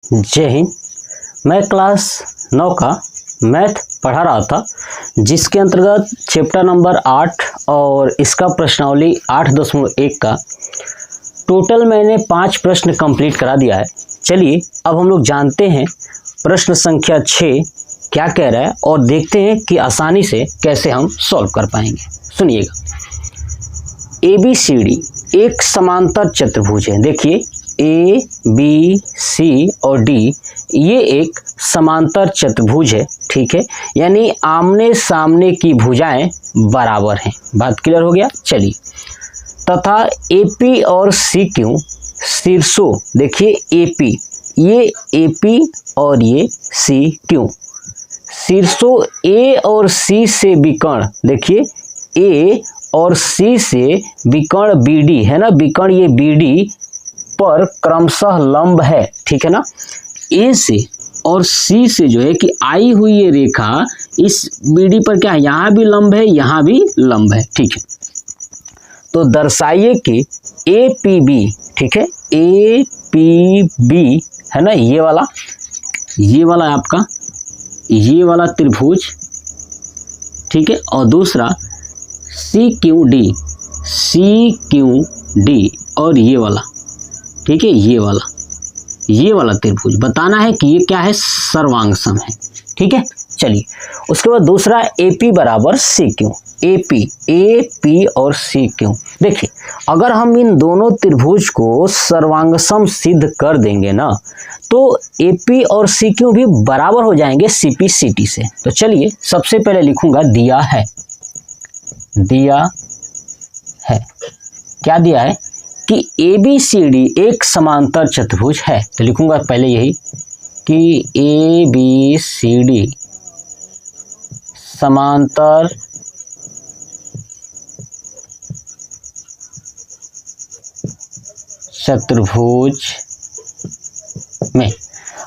जय हिंद। मैं क्लास 9 का मैथ पढ़ा रहा था, जिसके अंतर्गत चैप्टर नंबर 8 और इसका प्रश्नावली 8.1 का टोटल मैंने 5 प्रश्न कंप्लीट करा दिया है। चलिए अब हम लोग जानते हैं प्रश्न संख्या 6 क्या कह रहा है और देखते हैं कि आसानी से कैसे हम सॉल्व कर पाएंगे। सुनिएगा, ABCD एक समांतर चतुर्भुज है। देखिए ABC और D ये एक समांतर चतुर्भुज है, ठीक है, यानी आमने सामने की भुजाएं बराबर हैं। बात क्लियर हो गया। चलिए, तथा AP और CQ शीर्षों, देखिए AP, ये AP और ये CQ शीर्षों A और C से विकर्ण, देखिए A और C से विकर्ण BD है ना, विकर्ण ये BD पर क्रमशः लंब है, ठीक है ना। A से और C से जो है कि आई हुई ये रेखा इस BD पर क्या है, यहाँ भी लंब है, यहाँ भी लंब है, ठीक है। तो दर्शाइए कि APB, ठीक है, APB है ना, ये वाला आपका ये वाला त्रिभुज, ठीक है, और दूसरा CQD और ये वाला, ठीक है, ये वाला त्रिभुज बताना है कि ये क्या है, सर्वांग सम है, ठीक है। चलिए, उसके बाद दूसरा AP बराबर CQ, AP और CQ। देखिए, अगर हम इन दोनों त्रिभुज को सर्वांग सम सिद्ध कर देंगे ना, तो AP और CQ भी बराबर हो जाएंगे CP CT से। तो चलिए, सबसे पहले लिखूंगा दिया है, क्या दिया है कि ABCD एक समांतर चतुर्भुज है। तो लिखूंगा पहले यही कि ABCD समांतर चतुर्भुज में,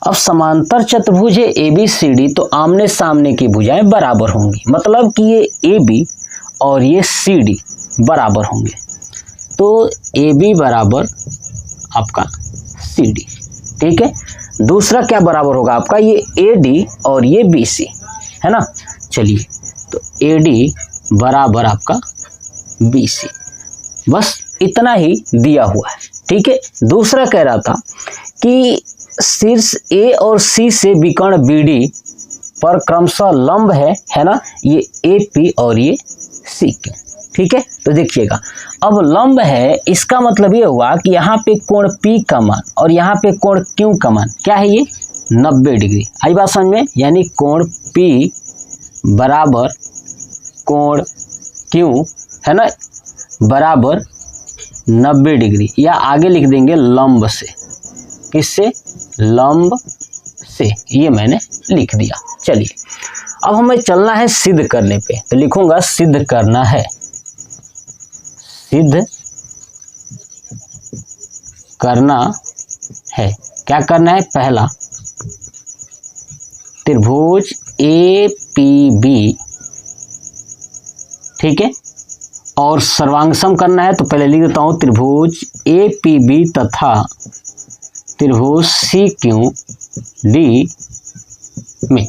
अब समांतर चतुर्भुज है ABCD, तो आमने सामने की भुजाएं बराबर होंगी, मतलब कि ये AB और ये CD बराबर होंगे। तो AB बराबर आपका CD, ठीक है। दूसरा क्या बराबर होगा आपका, ये AD और ये BC है ना। चलिए, तो AD बराबर आपका BC, बस इतना ही दिया हुआ है, ठीक है। दूसरा कह रहा था कि शीर्ष A और C से विकर्ण BD पर क्रमशः लंब है ना, ये AP और ये CQ, ठीक है। तो देखिएगा, अब लंब है, इसका मतलब ये हुआ कि यहाँ पे कोण P का मान और यहाँ पे कोण Q का मान क्या है, ये 90 डिग्री। आई बात समझ में, यानी कोण P बराबर कोण Q है ना, बराबर 90 डिग्री, या आगे लिख देंगे लंब से। किससे? लंब से, ये मैंने लिख दिया। चलिए, अब हमें चलना है सिद्ध करने पे, तो लिखूंगा सिद्ध करना है, सिद्ध करना है। क्या करना है? पहला, त्रिभुज APB, ठीक है, और सर्वांग सम करना है। तो पहले लिख देता हूं त्रिभुज APB तथा त्रिभुज CQD में।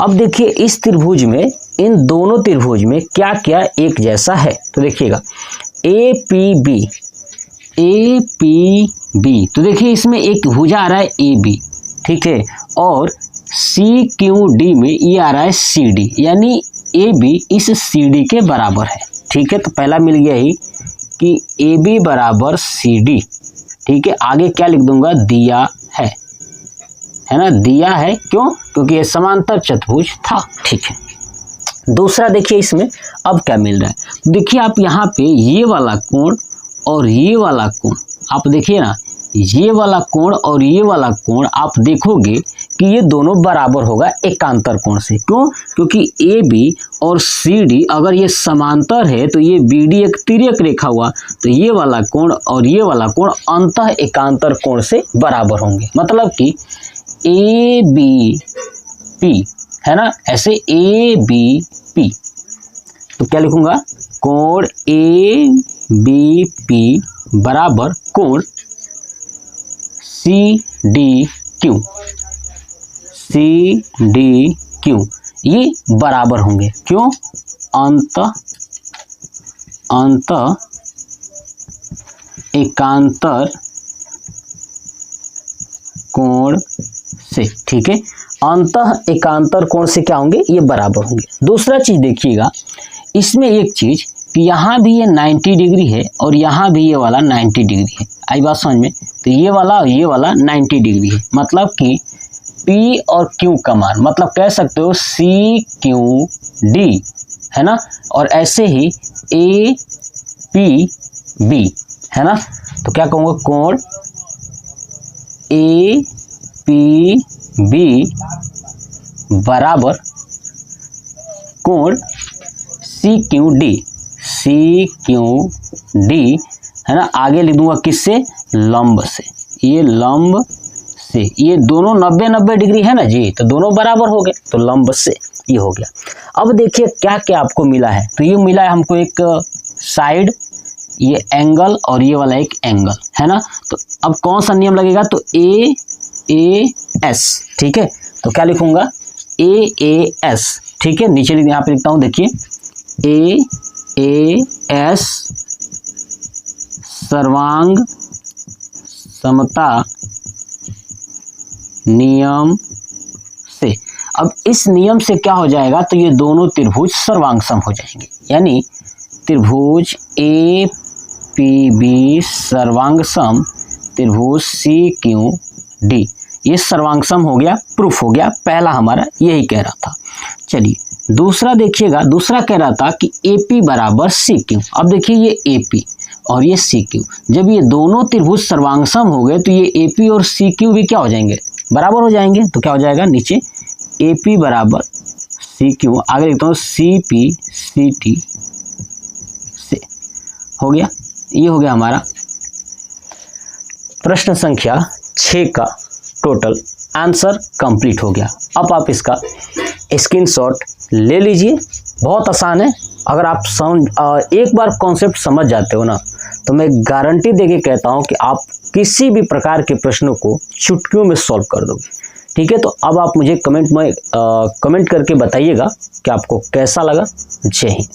अब देखिए, इस त्रिभुज में, इन दोनों त्रिभुज में क्या क्या एक जैसा है, तो देखिएगा APB, तो देखिए इसमें एक भुजा आ रहा है AB, ठीक है, और CQD में ये आ रहा है CD, यानी AB इस CD के बराबर है, ठीक है। तो पहला मिल गया ही कि AB बराबर CD, ठीक है। आगे क्या लिख दूंगा, दिया है ना, दिया है, क्यों? क्योंकि ये समांतर चतुर्भुज था, ठीक है। दूसरा देखिए, इसमें अब क्या मिल रहा है, देखिए आप यहाँ पे ये वाला कोण और ये वाला कोण, आप देखिए ना, ये वाला कोण और ये वाला कोण आप देखोगे कि ये दोनों बराबर होगा एकांतर कोण से। क्यों? क्योंकि AB और CD अगर ये समांतर है तो ये BD एक तिर्यक रेखा हुआ, तो ये वाला कोण और ये वाला कोण अंतः एकांतर कोण से बराबर होंगे, मतलब कि ABP है ना, ऐसे ABP। तो क्या लिखूंगा, कोण ABP बराबर कोण CD Q, C D Q ये बराबर होंगे। क्यों? अंत एकांतर कोण से, ठीक है, अंत एकांतर कोण से क्या होंगे? ये बराबर होंगे। दूसरा चीज देखिएगा, इसमें एक चीज कि यहाँ भी ये 90 डिग्री है और यहाँ भी ये वाला 90 डिग्री है। आई बात समझ में? तो ये वाला और ये वाला 90 डिग्री है, मतलब कि P और Q का मान, मतलब कह सकते हो CQD, है ना, और ऐसे ही APB, है ना। तो क्या कहूँगा? कोण APB बराबर कोण CQD है ना। आगे लिख दूंगा किससे? लंब से। ये लंब से, ये दोनों 90-90 डिग्री है ना जी, तो दोनों बराबर हो गए, तो लंब से ये हो गया। अब देखिए क्या क्या आपको मिला है। तो ये मिला है हमको एक साइड, ये एंगल और ये वाला एक एंगल, है ना। तो अब कौन सा नियम लगेगा? तो AAS, ठीक है। तो क्या लिखूंगा? AAS, ठीक है। नीचे यहाँ पे लिखता हूँ, देखिए AAS सर्वांग समता नियम से। अब इस नियम से क्या हो जाएगा? तो ये दोनों त्रिभुज सर्वांग सम हो जाएंगे, यानी त्रिभुज APB सर्वांग सम त्रिभुज CQD, ये सर्वांग सम हो गया, प्रूफ हो गया। पहला हमारा यही कह रहा था। चलिए दूसरा देखिएगा, दूसरा कह रहा था कि AP बराबर CQ। अब देखिए ये AP और ये CQ, जब ये दोनों त्रिभुज सर्वांग सम हो गए तो ये AP और CQ भी क्या हो जाएंगे? बराबर हो जाएंगे। तो क्या हो जाएगा? नीचे AP बराबर CQ, आगे लिखता हूँ CP CT से, हो गया। ये हो गया हमारा प्रश्न संख्या 6 का टोटल आंसर कंप्लीट हो गया। अब आप इसका स्क्रीनशॉट ले लीजिए, बहुत आसान है। अगर आप एक बार कॉन्सेप्ट समझ जाते हो ना, तो मैं गारंटी देके कहता हूं कि आप किसी भी प्रकार के प्रश्नों को चुटकियों में सॉल्व कर दोगे, ठीक है। तो अब आप मुझे कमेंट करके बताइएगा कि आपको कैसा लगा। जय हिंद।